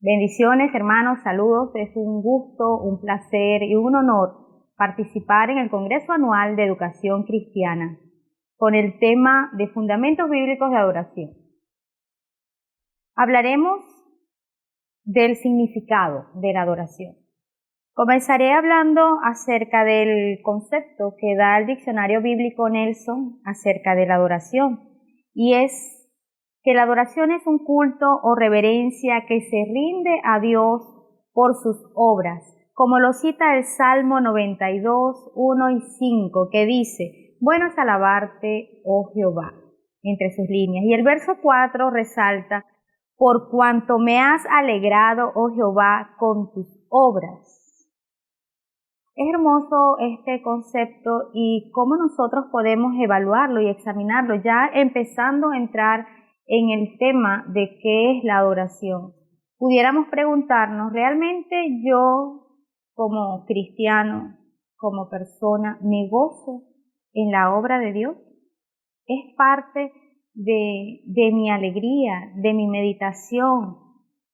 Bendiciones, hermanos, saludos. Es un gusto, un placer y un honor participar en el Congreso Anual de Educación Cristiana con el tema de Fundamentos Bíblicos de Adoración. Hablaremos del significado de la adoración. Comenzaré hablando acerca del concepto que da el diccionario bíblico Nelson acerca de la adoración, y es que la adoración es un culto o reverencia que se rinde a Dios por sus obras, como lo cita el Salmo 92, 1 y 5, que dice: bueno es alabarte, oh Jehová, entre sus líneas. Y el verso 4 resalta: por cuanto me has alegrado, oh Jehová, con tus obras. Es hermoso este concepto y cómo nosotros podemos evaluarlo y examinarlo, ya empezando a entrar en el tema de qué es la adoración. Pudiéramos preguntarnos, ¿realmente yo como cristiano, como persona, me gozo en la obra de Dios? ¿Es parte de mi alegría, de mi meditación,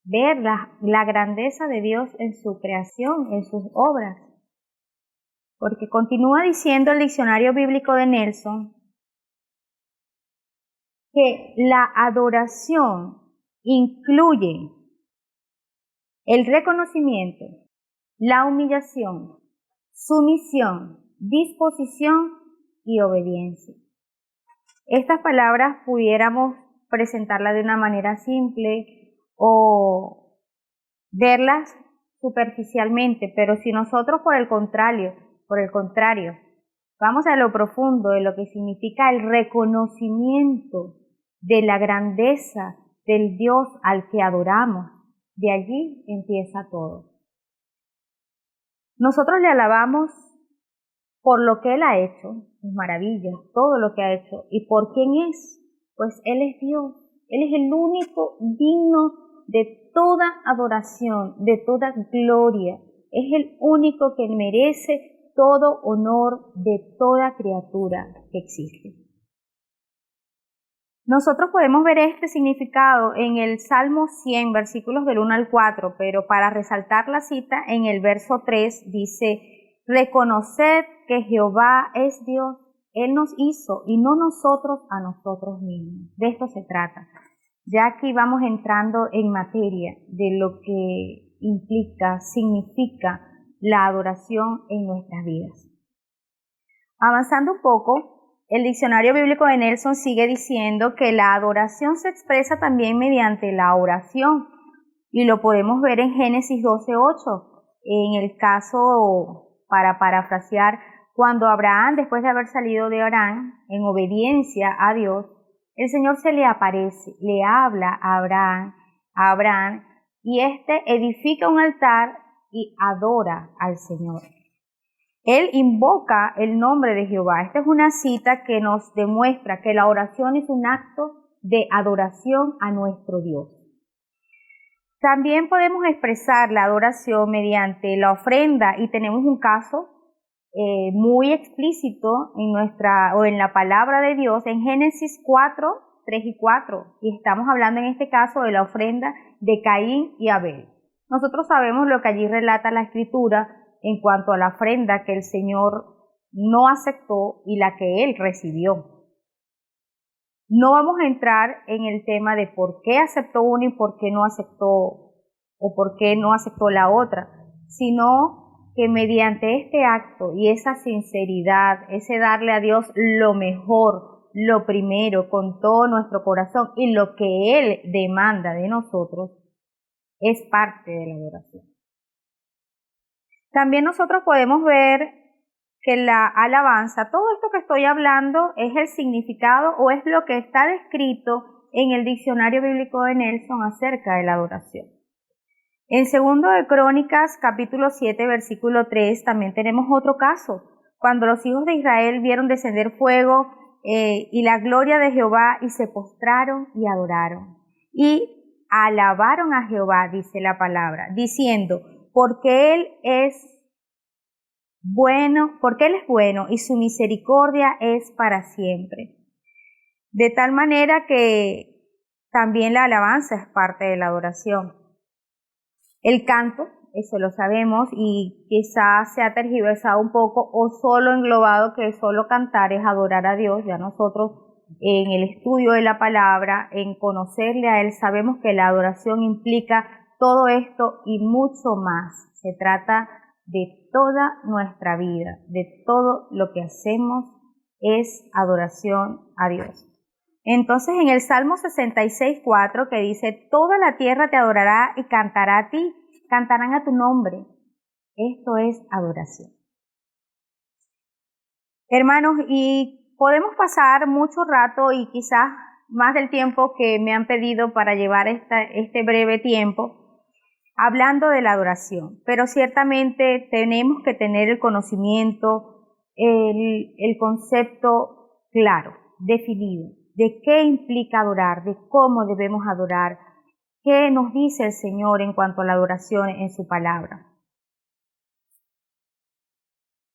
ver la grandeza de Dios en su creación, en sus obras? Porque continúa diciendo el diccionario bíblico de Nelson que la adoración incluye el reconocimiento, la humillación, sumisión, disposición y obediencia. Estas palabras pudiéramos presentarlas de una manera simple o verlas superficialmente, pero si nosotros por el contrario, vamos a lo profundo de lo que significa el reconocimiento de la grandeza del Dios al que adoramos, de allí empieza todo. Nosotros le alabamos por lo que Él ha hecho, sus maravillas, todo lo que ha hecho, y por quién es, pues Él es Dios, Él es el único digno de toda adoración, de toda gloria, es el único que merece todo honor de toda criatura que existe. Nosotros podemos ver este significado en el Salmo 100, versículos del 1 al 4, pero para resaltar la cita, en el verso 3 dice: reconoced que Jehová es Dios, Él nos hizo y no nosotros a nosotros mismos. De esto se trata. Ya aquí vamos entrando en materia de lo que implica, significa la adoración en nuestras vidas. Avanzando un poco, el diccionario bíblico de Nelson sigue diciendo que la adoración se expresa también mediante la oración, y lo podemos ver en Génesis 12:8, en el caso, para parafrasear, cuando Abraham, después de haber salido de Harán, en obediencia a Dios, el Señor se le aparece, le habla a Abraham, y éste edifica un altar y adora al Señor. Él invoca el nombre de Jehová. Esta es una cita que nos demuestra que la oración es un acto de adoración a nuestro Dios. También podemos expresar la adoración mediante la ofrenda, y tenemos un caso muy explícito en la palabra de Dios en Génesis 4, 3 y 4, y estamos hablando en este caso de la ofrenda de Caín y Abel. Nosotros sabemos lo que allí relata la Escritura en cuanto a la ofrenda que el Señor no aceptó y la que Él recibió. No vamos a entrar en el tema de por qué aceptó una y por qué no aceptó, o por qué no aceptó la otra, sino que mediante este acto y esa sinceridad, ese darle a Dios lo mejor, lo primero, con todo nuestro corazón, y lo que Él demanda de nosotros, es parte de la adoración. También nosotros podemos ver que la alabanza, todo esto que estoy hablando, es el significado o es lo que está descrito en el diccionario bíblico de Nelson acerca de la adoración. En 2 de Crónicas, capítulo 7, versículo 3, también tenemos otro caso, cuando los hijos de Israel vieron descender fuego y la gloria de Jehová, y se postraron y adoraron. Y alabaron a Jehová, dice la palabra, diciendo: porque Él es bueno y su misericordia es para siempre. De tal manera que también la alabanza es parte de la adoración. El canto, eso lo sabemos, y quizás se ha tergiversado un poco o solo englobado que solo cantar es adorar a Dios. Ya nosotros en el estudio de la palabra, en conocerle a Él, sabemos que la adoración implica todo esto y mucho más. Se trata de toda nuestra vida, de todo lo que hacemos es adoración a Dios. Entonces en el Salmo 66:4 que dice, toda la tierra te adorará y cantará a ti, cantarán a tu nombre. Esto es adoración. Hermanos, y podemos pasar mucho rato y quizás más del tiempo que me han pedido para llevar este breve tiempo hablando de la adoración, pero ciertamente tenemos que tener el conocimiento, el concepto claro, definido, de qué implica adorar, de cómo debemos adorar, qué nos dice el Señor en cuanto a la adoración en su palabra.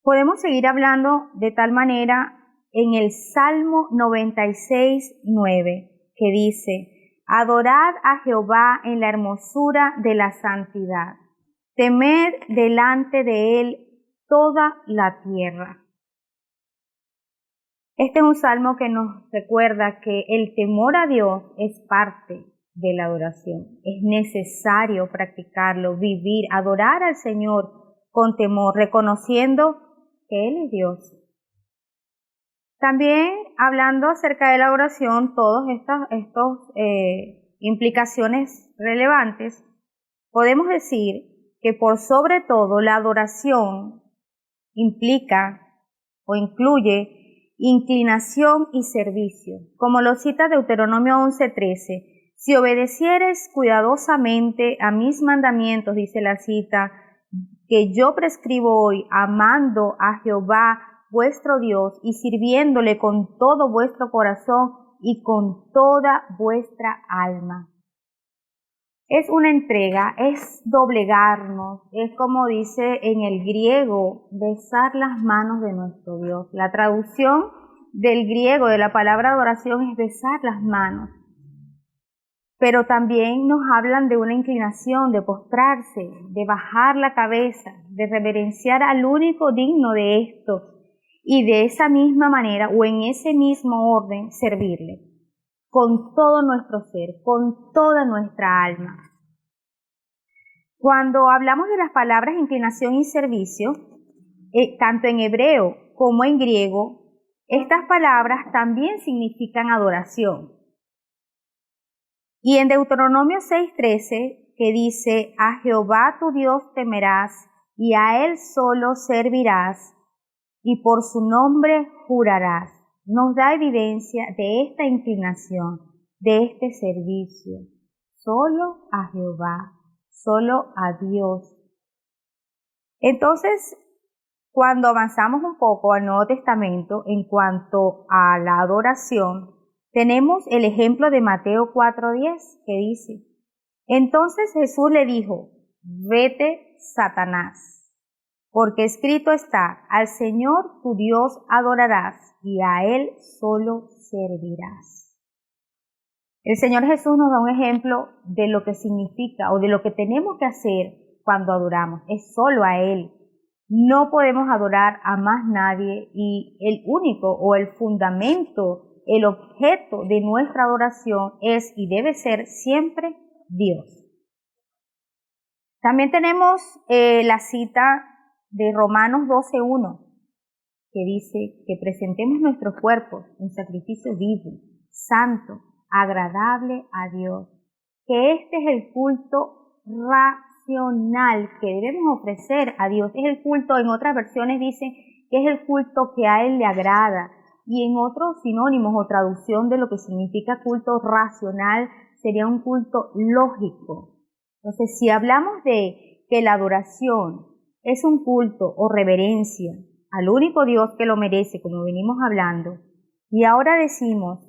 Podemos seguir hablando de tal manera en el Salmo 96:9, que dice, adorad a Jehová en la hermosura de la santidad, temed delante de él toda la tierra. Este es un salmo que nos recuerda que el temor a Dios es parte de la adoración. Es necesario practicarlo, vivir, adorar al Señor con temor, reconociendo que Él es Dios. También hablando acerca de la oración, todas estas implicaciones relevantes, podemos decir que por sobre todo la adoración implica o incluye inclinación y servicio, como lo cita Deuteronomio 11:13. Si obedecieres cuidadosamente a mis mandamientos, dice la cita, que yo prescribo hoy, amando a Jehová vuestro Dios y sirviéndole con todo vuestro corazón y con toda vuestra alma. Es una entrega, es doblegarnos, es como dice en el griego, besar las manos de nuestro Dios. La traducción del griego de la palabra adoración es besar las manos. Pero también nos hablan de una inclinación, de postrarse, de bajar la cabeza, de reverenciar al único digno de esto y de esa misma manera o en ese mismo orden servirle con todo nuestro ser, con toda nuestra alma. Cuando hablamos de las palabras inclinación y servicio, tanto en hebreo como en griego, estas palabras también significan adoración. Y en Deuteronomio 6:13, que dice, a Jehová tu Dios temerás y a Él solo servirás y por su nombre jurarás, nos da evidencia de esta inclinación, de este servicio, solo a Jehová, solo a Dios. Entonces, cuando avanzamos un poco al Nuevo Testamento en cuanto a la adoración, tenemos el ejemplo de Mateo 4:10 que dice, entonces Jesús le dijo, vete, Satanás, porque escrito está, al Señor tu Dios adorarás y a Él solo servirás. El Señor Jesús nos da un ejemplo de lo que significa o de lo que tenemos que hacer cuando adoramos. Es solo a Él. No podemos adorar a más nadie y el único o el fundamento, el objeto de nuestra adoración es y debe ser siempre Dios. También tenemos la cita de Romanos 12:1 que dice que presentemos nuestros cuerpos en sacrificio vivo, santo, agradable a Dios, que este es el culto racional que debemos ofrecer a Dios. Es el culto, en otras versiones dice que es el culto que a Él le agrada, y en otros sinónimos o traducción de lo que significa culto racional sería un culto lógico. Entonces, si hablamos de que la adoración es un culto o reverencia al único Dios que lo merece, como venimos hablando, y ahora decimos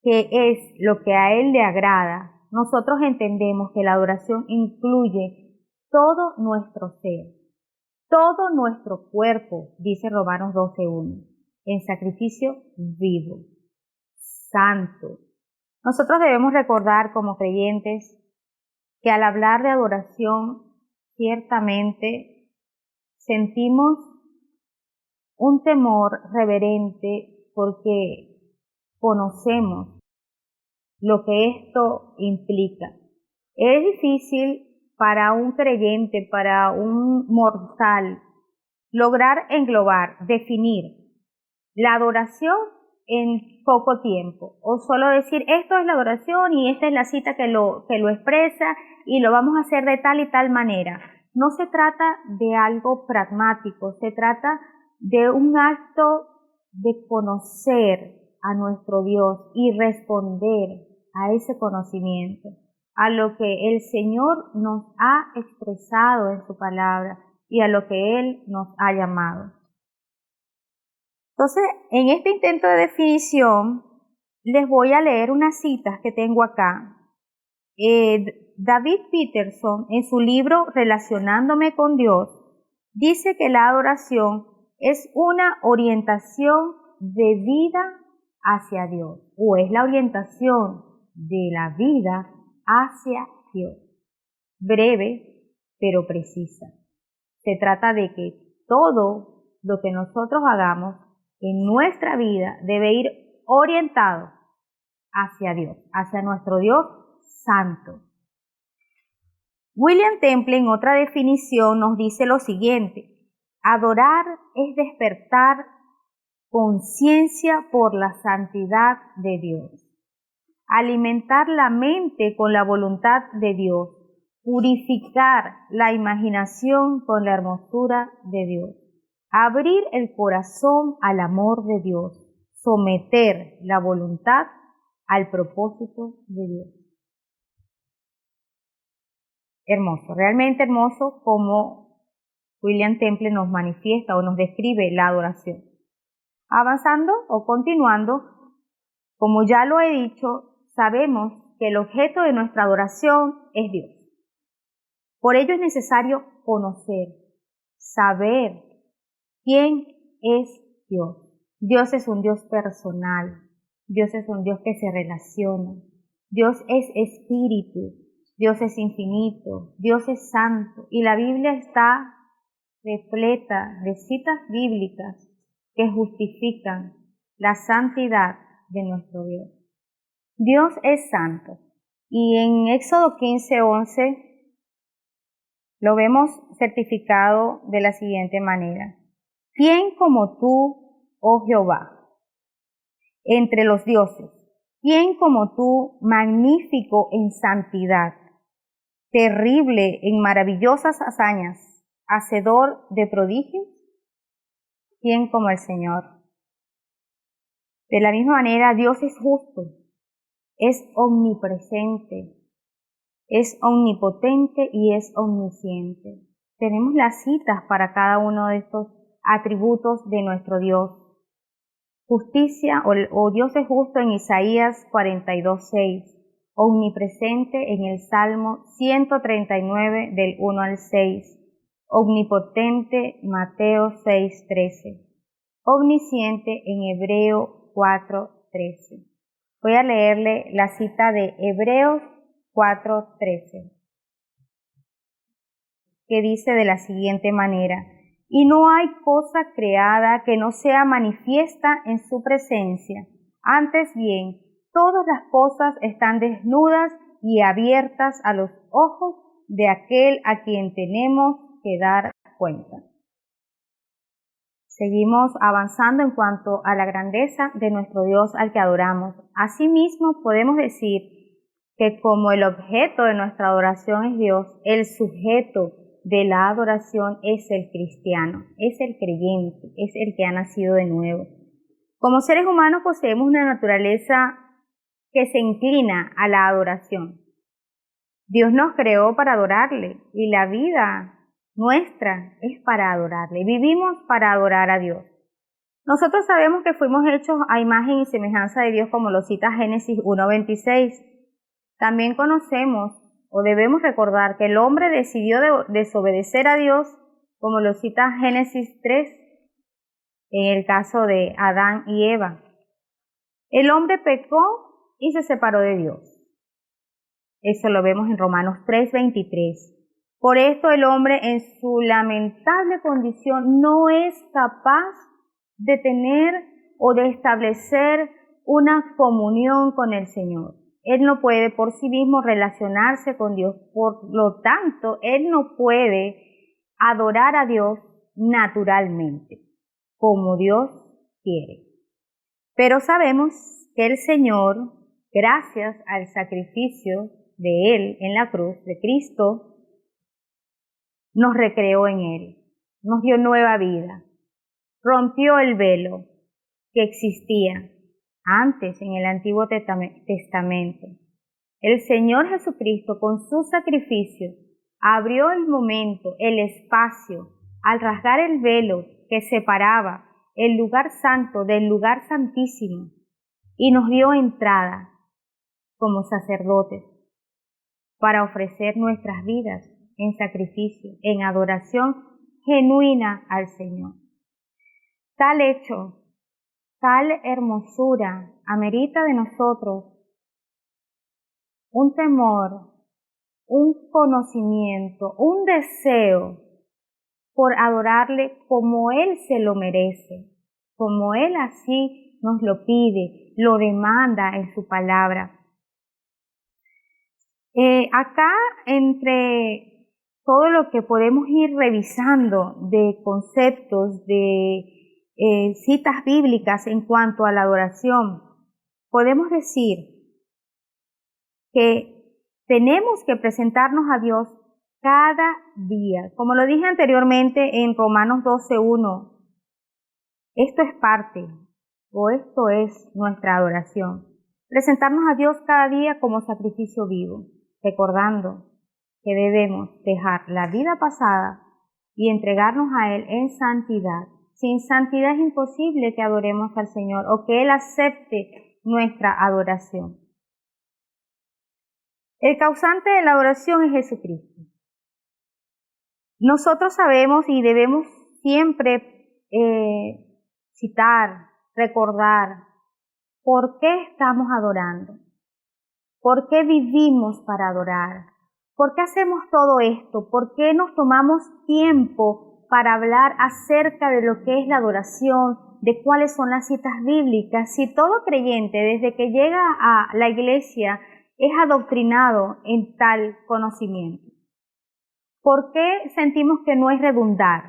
que es lo que a Él le agrada, nosotros entendemos que la adoración incluye todo nuestro ser, todo nuestro cuerpo, dice Romanos 12:1, en sacrificio vivo, santo. Nosotros debemos recordar como creyentes que al hablar de adoración ciertamente sentimos un temor reverente porque conocemos lo que esto implica. Es difícil para un creyente, para un mortal, lograr englobar, definir la adoración en poco tiempo, o solo decir esto es la adoración y esta es la cita que lo expresa y lo vamos a hacer de tal y tal manera. No se trata de algo pragmático, se trata de un acto de conocer a nuestro Dios y responder a ese conocimiento, a lo que el Señor nos ha expresado en su palabra y a lo que Él nos ha llamado. Entonces, en este intento de definición, les voy a leer unas citas que tengo acá. David Peterson, en su libro Relacionándome con Dios, dice que la adoración es una orientación de vida hacia Dios, o es la orientación de la vida hacia Dios. Breve, pero precisa. Se trata de que todo lo que nosotros hagamos en nuestra vida debe ir orientado hacia Dios, hacia nuestro Dios santo. William Temple, en otra definición, nos dice lo siguiente: adorar es despertar conciencia por la santidad de Dios, alimentar la mente con la voluntad de Dios, purificar la imaginación con la hermosura de Dios, abrir el corazón al amor de Dios, someter la voluntad al propósito de Dios. Hermoso, realmente hermoso como William Temple nos manifiesta o nos describe la adoración. Avanzando o continuando, como ya lo he dicho, sabemos que el objeto de nuestra adoración es Dios. Por ello es necesario conocer, saber quién es Dios. Dios es un Dios personal, Dios es un Dios que se relaciona, Dios es espíritu, Dios es infinito, Dios es santo, y la Biblia está repleta de citas bíblicas que justifican la santidad de nuestro Dios. Dios es santo, y en Éxodo 15:11 lo vemos certificado de la siguiente manera: ¿quién como tú, oh Jehová, entre los dioses? ¿Quién como tú, magnífico en santidad, terrible en maravillosas hazañas, hacedor de prodigios? ¿Quién como el Señor? De la misma manera, Dios es justo, es omnipresente, es omnipotente y es omnisciente. Tenemos las citas para cada uno de estos atributos de nuestro Dios. Justicia o Dios es justo en Isaías 42:6, omnipresente en el Salmo 139 del 1 al 6, omnipotente Mateo 6:13, omnisciente en Hebreo 4:13. Voy a leerle la cita de Hebreos 4:13, que dice de la siguiente manera: y no hay cosa creada que no sea manifiesta en su presencia. Antes bien, todas las cosas están desnudas y abiertas a los ojos de aquel a quien tenemos que dar cuenta. Seguimos avanzando en cuanto a la grandeza de nuestro Dios al que adoramos. Asimismo, podemos decir que como el objeto de nuestra adoración es Dios, el sujeto de la adoración es el cristiano, es el creyente, es el que ha nacido de nuevo. Como seres humanos poseemos una naturaleza que se inclina a la adoración. Dios nos creó para adorarle y la vida nuestra es para adorarle. Vivimos para adorar a Dios. Nosotros sabemos que fuimos hechos a imagen y semejanza de Dios, como lo cita Génesis 1:26. También conocemos o debemos recordar que el hombre decidió desobedecer a Dios, como lo cita Génesis 3, en el caso de Adán y Eva. El hombre pecó y se separó de Dios. Eso lo vemos en Romanos 3:23. Por esto el hombre en su lamentable condición no es capaz de tener o de establecer una comunión con el Señor. Él no puede por sí mismo relacionarse con Dios, por lo tanto, él no puede adorar a Dios naturalmente, como Dios quiere. Pero sabemos que el Señor, gracias al sacrificio de Él en la cruz, de Cristo, nos recreó en Él, nos dio nueva vida, rompió el velo que existía antes en el Antiguo Testamento. El Señor Jesucristo, con su sacrificio, abrió el momento, el espacio, al rasgar el velo que separaba el lugar santo del lugar santísimo, y nos dio entrada como sacerdotes para ofrecer nuestras vidas en sacrificio, en adoración genuina al Señor. Tal hecho, tal hermosura amerita de nosotros un temor, un conocimiento, un deseo por adorarle como Él se lo merece, como Él así nos lo pide, lo demanda en su palabra. Acá, entre todo lo que podemos ir revisando de conceptos, de citas bíblicas en cuanto a la adoración, podemos decir que tenemos que presentarnos a Dios cada día. Como lo dije anteriormente en Romanos 12:1, esto es parte, o esto es nuestra adoración. Presentarnos a Dios cada día como sacrificio vivo, recordando que debemos dejar la vida pasada y entregarnos a Él en santidad. Sin santidad es imposible que adoremos al Señor o que Él acepte nuestra adoración. El causante de la adoración es Jesucristo. Nosotros sabemos y debemos siempre citar, recordar por qué estamos adorando, por qué vivimos para adorar, por qué hacemos todo esto, por qué nos tomamos tiempo para hablar acerca de lo que es la adoración, de cuáles son las citas bíblicas. Si todo creyente desde que llega a la iglesia es adoctrinado en tal conocimiento. ¿Por qué sentimos que no es redundar?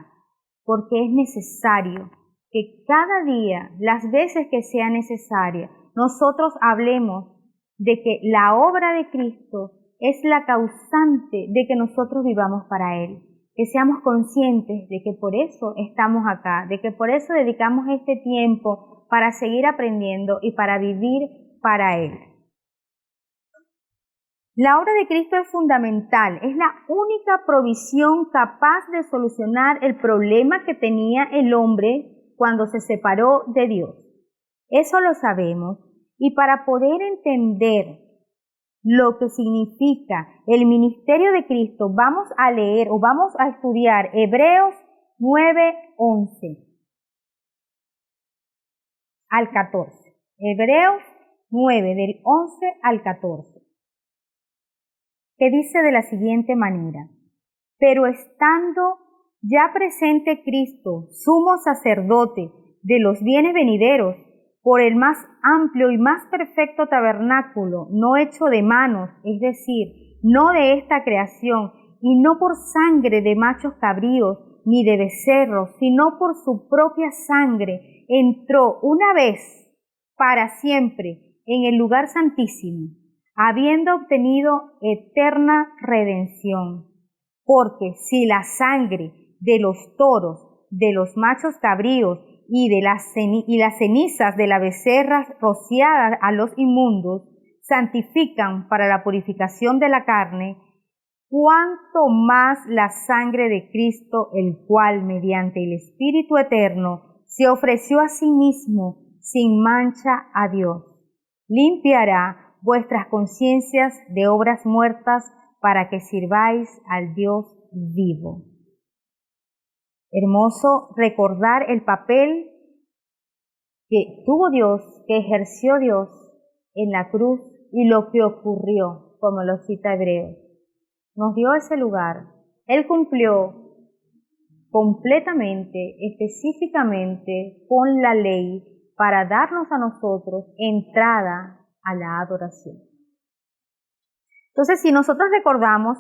Porque es necesario que cada día, las veces que sea necesaria, nosotros hablemos de que la obra de Cristo es la causante de que nosotros vivamos para Él. Que seamos conscientes de que por eso estamos acá, de que por eso dedicamos este tiempo para seguir aprendiendo y para vivir para Él. La obra de Cristo es fundamental, es la única provisión capaz de solucionar el problema que tenía el hombre cuando se separó de Dios. Eso lo sabemos, y para poder entender lo que significa el ministerio de Cristo, vamos a leer o vamos a estudiar Hebreos 9:11 al 14. Hebreos 9, del 11 al 14. Que dice de la siguiente manera: pero estando ya presente Cristo, sumo sacerdote de los bienes venideros, por el más amplio y más perfecto tabernáculo, no hecho de manos, es decir, no de esta creación, y no por sangre de machos cabríos, ni de becerros, sino por su propia sangre, entró una vez para siempre en el lugar santísimo, habiendo obtenido eterna redención. Porque si la sangre de los toros, de los machos cabríos y las cenizas de la becerra rociadas a los inmundos santifican para la purificación de la carne, cuánto más la sangre de Cristo, el cual mediante el Espíritu eterno se ofreció a sí mismo sin mancha a Dios, limpiará vuestras conciencias de obras muertas para que sirváis al Dios vivo. Hermoso recordar el papel que tuvo Dios, que ejerció Dios en la cruz y lo que ocurrió, como lo cita Hebreos. Nos dio ese lugar. Él cumplió completamente, específicamente con la ley para darnos a nosotros entrada a la adoración. Entonces, si nosotros recordamos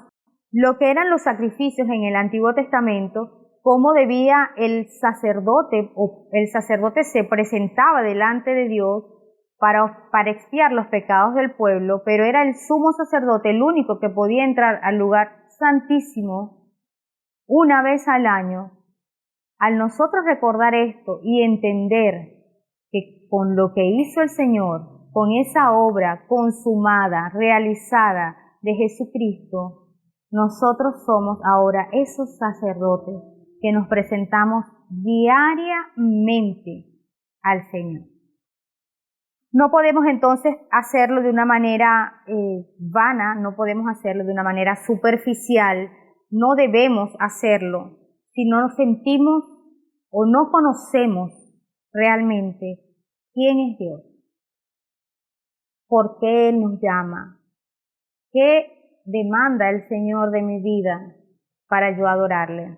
lo que eran los sacrificios en el Antiguo Testamento, cómo debía el sacerdote se presentaba delante de Dios para expiar los pecados del pueblo, pero era el sumo sacerdote el único que podía entrar al lugar santísimo una vez al año. Al nosotros recordar esto y entender que con lo que hizo el Señor, con esa obra consumada, realizada de Jesucristo, nosotros somos ahora esos sacerdotes que nos presentamos diariamente al Señor. No podemos entonces hacerlo de una manera vana, no podemos hacerlo de una manera superficial, no debemos hacerlo si no nos sentimos o no conocemos realmente quién es Dios, por qué Él nos llama, qué demanda el Señor de mi vida para yo adorarle.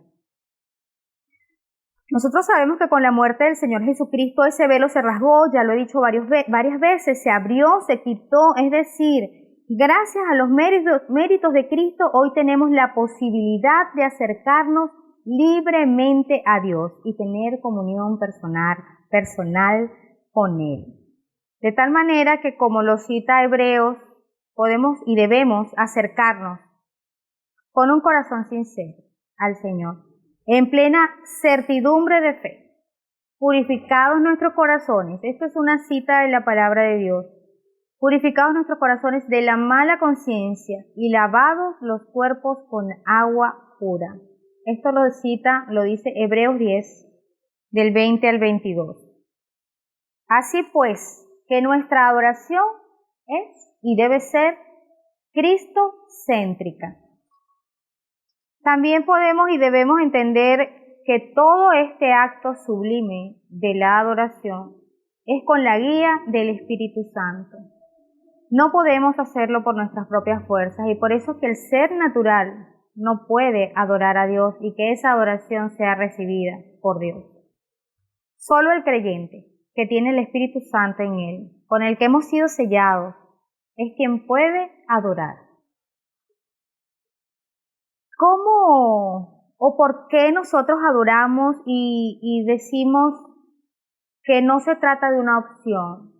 Nosotros sabemos que con la muerte del Señor Jesucristo ese velo se rasgó, ya lo he dicho varias veces, se abrió, se quitó, es decir, gracias a los méritos de Cristo hoy tenemos la posibilidad de acercarnos libremente a Dios y tener comunión personal con Él. De tal manera que, como lo cita Hebreos, podemos y debemos acercarnos con un corazón sincero al Señor, en plena certidumbre de fe, purificados nuestros corazones. Esto es una cita de la palabra de Dios. Purificados nuestros corazones de la mala conciencia y lavados los cuerpos con agua pura. Esto lo dice Hebreos 10, del 20 al 22. Así pues, que nuestra adoración es y debe ser cristocéntrica. También podemos y debemos entender que todo este acto sublime de la adoración es con la guía del Espíritu Santo. No podemos hacerlo por nuestras propias fuerzas y por eso que el ser natural no puede adorar a Dios y que esa adoración sea recibida por Dios. Solo el creyente que tiene el Espíritu Santo en él, con el que hemos sido sellados, es quien puede adorar. ¿Cómo o por qué nosotros adoramos y decimos que no se trata de una opción?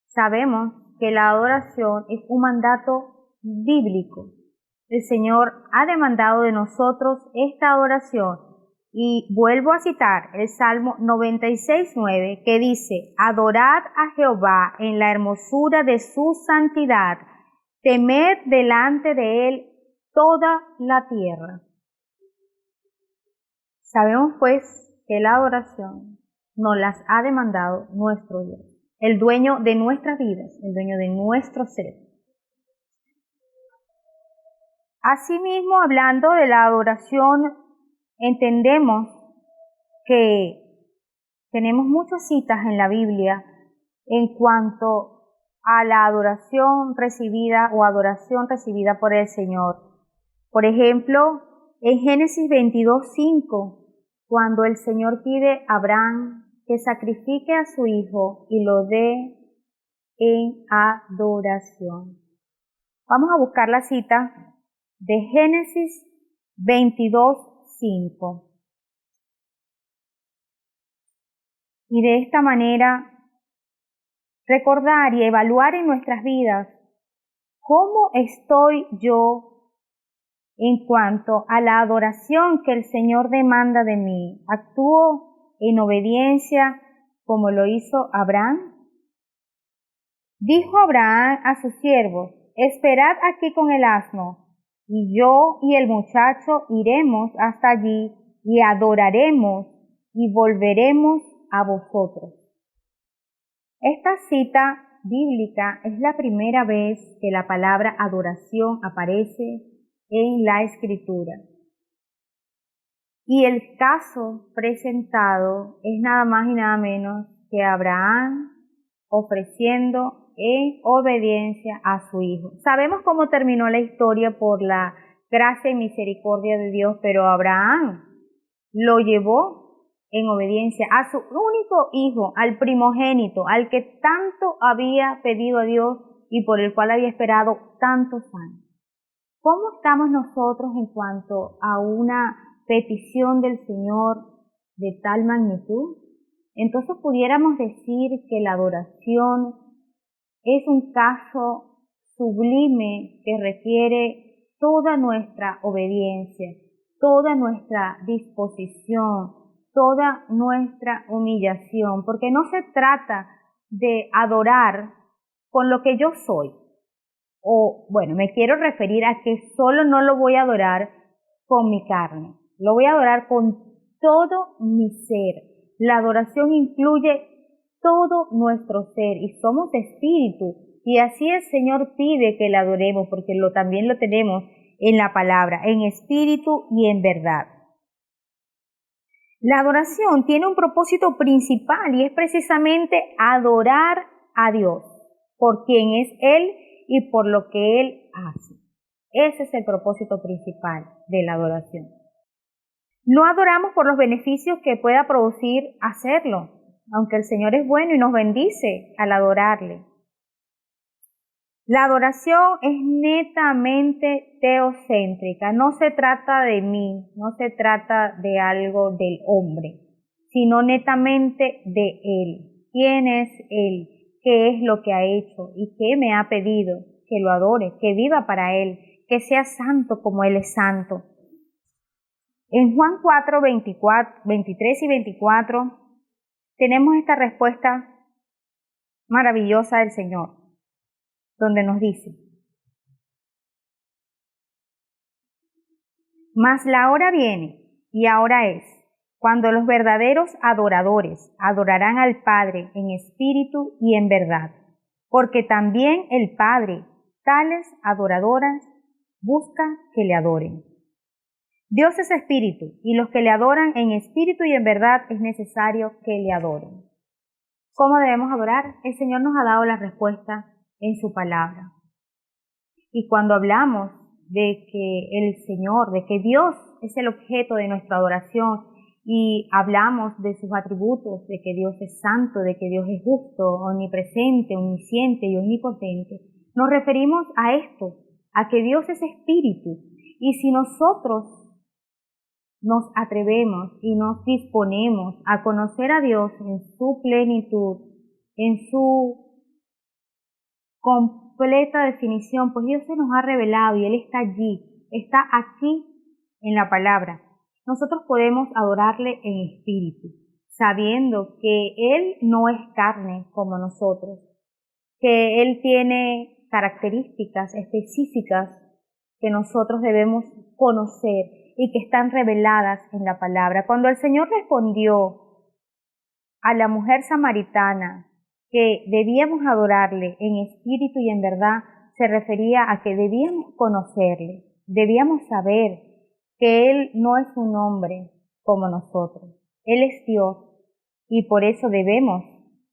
Sabemos que la adoración es un mandato bíblico. El Señor ha demandado de nosotros esta adoración. Y vuelvo a citar el Salmo 96:9 que dice: adorad a Jehová en la hermosura de su santidad, temed delante de Él toda la tierra. Sabemos pues que la adoración nos las ha demandado nuestro Dios, el dueño de nuestras vidas, el dueño de nuestro ser. Asimismo, hablando de la adoración, entendemos que tenemos muchas citas en la Biblia en cuanto a la adoración recibida o adoración recibida por el Señor. Por ejemplo, en Génesis 22:5, cuando el Señor pide a Abraham que sacrifique a su hijo y lo dé en adoración. Vamos a buscar la cita de Génesis 22:5. Y de esta manera recordar y evaluar en nuestras vidas cómo estoy yo en cuanto a la adoración que el Señor demanda de mí. ¿Actúo en obediencia como lo hizo Abraham? Dijo Abraham a sus siervos: esperad aquí con el asno, y yo y el muchacho iremos hasta allí y adoraremos y volveremos a vosotros. Esta cita bíblica es la primera vez que la palabra adoración aparece en la Escritura. Y el caso presentado es nada más y nada menos que Abraham ofreciendo en obediencia a su hijo. Sabemos cómo terminó la historia por la gracia y misericordia de Dios, pero Abraham lo llevó en obediencia a su único hijo, al primogénito, al que tanto había pedido a Dios y por el cual había esperado tantos años. ¿Cómo estamos nosotros en cuanto a una petición del Señor de tal magnitud? Entonces pudiéramos decir que la adoración es un caso sublime que requiere toda nuestra obediencia, toda nuestra disposición, toda nuestra humillación, porque no se trata de adorar con lo que yo soy. O, bueno, me quiero referir a que solo no lo voy a adorar con mi carne, lo voy a adorar con todo mi ser. La adoración incluye todo nuestro ser y somos espíritu, y así el Señor pide que la adoremos, porque también lo tenemos en la palabra, en espíritu y en verdad. La adoración tiene un propósito principal y es precisamente adorar a Dios por quien es Él y por lo que Él hace. Ese es el propósito principal de la adoración. No adoramos por los beneficios que pueda producir hacerlo, aunque el Señor es bueno y nos bendice al adorarle. La adoración es netamente teocéntrica, no se trata de mí, no se trata de algo del hombre, sino netamente de Él. ¿Quién es Él? ¿Qué es lo que ha hecho? ¿Y qué me ha pedido? Que lo adore, que viva para Él, que sea santo como Él es santo. En Juan 4, 23 y 24 tenemos esta respuesta maravillosa del Señor, donde nos dice: mas la hora viene, y ahora es, cuando los verdaderos adoradores adorarán al Padre en espíritu y en verdad, porque también el Padre tales adoradoras busca que le adoren. Dios es espíritu, y los que le adoran en espíritu y en verdad es necesario que le adoren. ¿Cómo debemos adorar? El Señor nos ha dado la respuesta en su palabra. Y cuando hablamos de que el Señor, de que Dios es el objeto de nuestra adoración y hablamos de sus atributos, de que Dios es santo, de que Dios es justo, omnipresente, omnisciente y omnipotente, nos referimos a esto, a que Dios es espíritu. Y si nosotros nos atrevemos y nos disponemos a conocer a Dios en su plenitud, en su completa definición, pues Dios se nos ha revelado y Él está allí, está aquí en la palabra. Nosotros podemos adorarle en espíritu, sabiendo que Él no es carne como nosotros, que Él tiene características específicas que nosotros debemos conocer y que están reveladas en la palabra. Cuando el Señor respondió a la mujer samaritana que debíamos adorarle en espíritu y en verdad, se refería a que debíamos conocerle, debíamos saber que Él no es un hombre como nosotros. Él es Dios y por eso debemos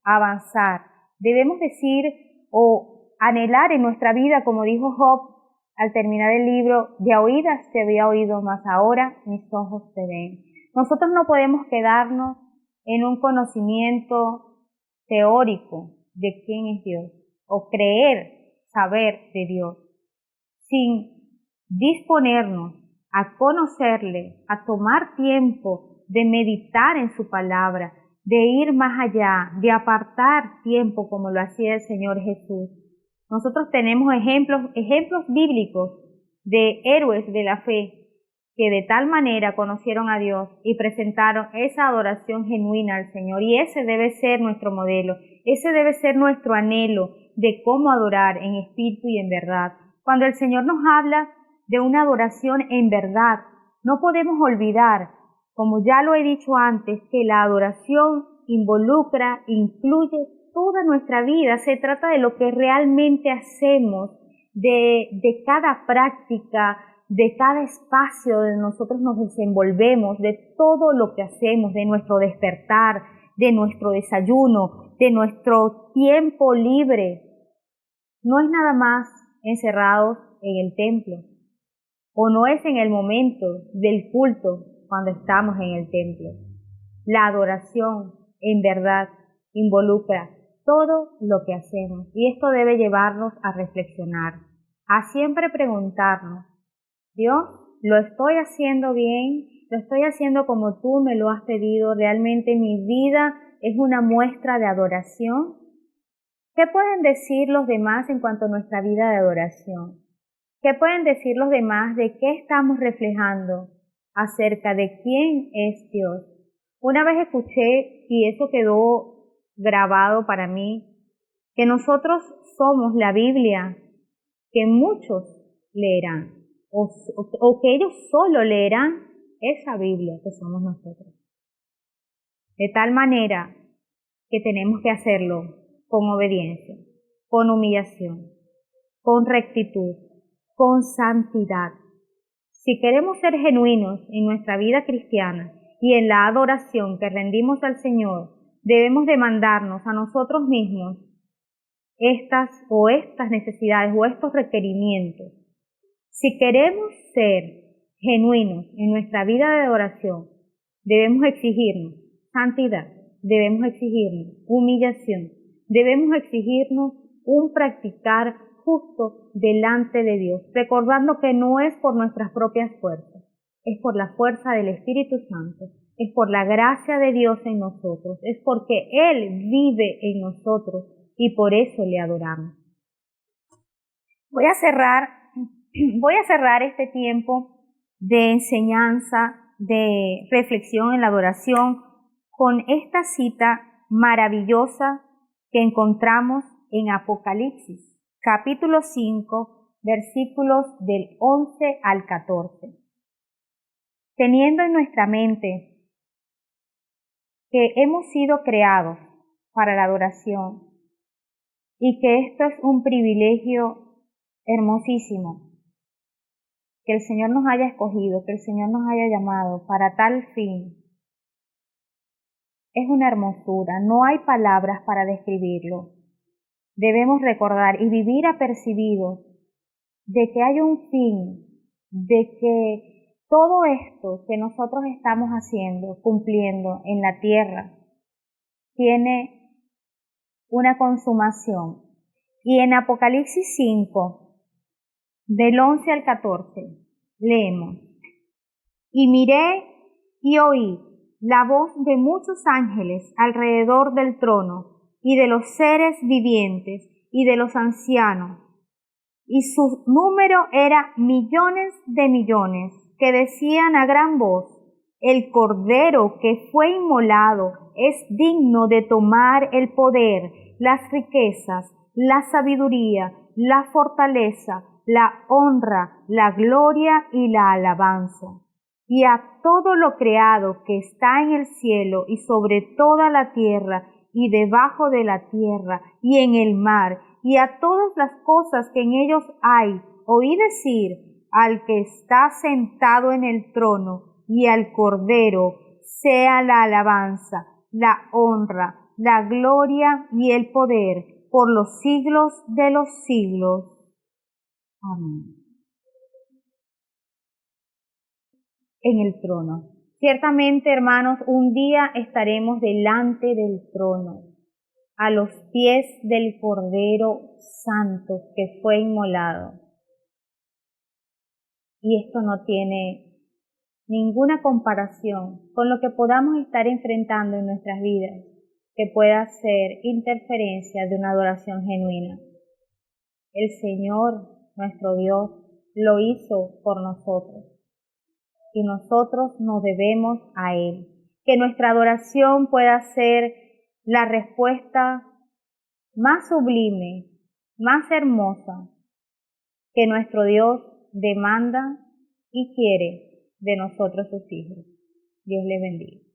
avanzar, debemos decir o anhelar en nuestra vida, como dijo Job al terminar el libro: de oídas te había oído, mas ahora mis ojos te ven. Nosotros no podemos quedarnos en un conocimiento teórico de quién es Dios o creer saber de Dios sin disponernos a conocerle, a tomar tiempo de meditar en su palabra, de ir más allá, de apartar tiempo como lo hacía el Señor Jesús. Nosotros tenemos ejemplos bíblicos de héroes de la fe que de tal manera conocieron a Dios y presentaron esa adoración genuina al Señor. Y ese debe ser nuestro modelo, ese debe ser nuestro anhelo de cómo adorar en espíritu y en verdad. Cuando el Señor nos habla de una adoración en verdad, no podemos olvidar, como ya lo he dicho antes, que la adoración involucra, incluye toda nuestra vida. Se trata de lo que realmente hacemos, de cada práctica, de cada espacio donde nosotros nos desenvolvemos, de todo lo que hacemos, de nuestro despertar, de nuestro desayuno, de nuestro tiempo libre. No es nada más encerrados en el templo. o no es en el momento del culto cuando estamos en el templo. La adoración, en verdad, involucra todo lo que hacemos y esto debe llevarnos a reflexionar, a siempre preguntarnos, Dios, ¿lo estoy haciendo bien? ¿Lo estoy haciendo como tú me lo has pedido? ¿Realmente mi vida es una muestra de adoración? ¿Qué pueden decir los demás en cuanto a nuestra vida de adoración? ¿Qué pueden decir los demás de qué estamos reflejando acerca de quién es Dios? Una vez escuché, y eso quedó grabado para mí, que nosotros somos la Biblia que muchos leerán, o que ellos solo leerán esa Biblia que somos nosotros. De tal manera que tenemos que hacerlo con obediencia, con humillación, con rectitud, con santidad. Si queremos ser genuinos en nuestra vida cristiana y en la adoración que rendimos al Señor, debemos demandarnos a nosotros mismos estas necesidades o estos requerimientos. Si queremos ser genuinos en nuestra vida de adoración, debemos exigirnos santidad, debemos exigirnos humillación, debemos exigirnos un practicar justo delante de Dios, recordando que no es por nuestras propias fuerzas, es por la fuerza del Espíritu Santo, es por la gracia de Dios en nosotros, es porque Él vive en nosotros y por eso le adoramos. Voy a cerrar este tiempo de enseñanza, de reflexión en la adoración, con esta cita maravillosa que encontramos en Apocalipsis, capítulo 5, versículos del 11 al 14. Teniendo en nuestra mente que hemos sido creados para la adoración y que esto es un privilegio hermosísimo, que el Señor nos haya escogido, que el Señor nos haya llamado para tal fin, es una hermosura, no hay palabras para describirlo. Debemos recordar y vivir apercibidos de que hay un fin, de que todo esto que nosotros estamos haciendo, cumpliendo en la tierra, tiene una consumación. Y en Apocalipsis 5, del 11 al 14, leemos: Y miré y oí la voz de muchos ángeles alrededor del trono y de los seres vivientes y de los ancianos, y su número era millones de millones, que decían a gran voz: El Cordero que fue inmolado es digno de tomar el poder, las riquezas, la sabiduría, la fortaleza, la honra, la gloria y la alabanza. Y a todo lo creado que está en el cielo y sobre toda la tierra y debajo de la tierra y en el mar, y a todas las cosas que en ellos hay, oí decir al que está sentado en el trono y al Cordero, sea la alabanza, la honra, la gloria y el poder por los siglos de los siglos. Amén. En el trono. Ciertamente, hermanos, un día estaremos delante del trono, a los pies del Cordero Santo que fue inmolado. Y esto no tiene ninguna comparación con lo que podamos estar enfrentando en nuestras vidas, que pueda ser interferencia de una adoración genuina. El Señor, nuestro Dios, lo hizo por nosotros y nosotros nos debemos a Él. Que nuestra adoración pueda ser la respuesta más sublime, más hermosa que nuestro Dios demanda y quiere de nosotros sus hijos. Dios les bendiga.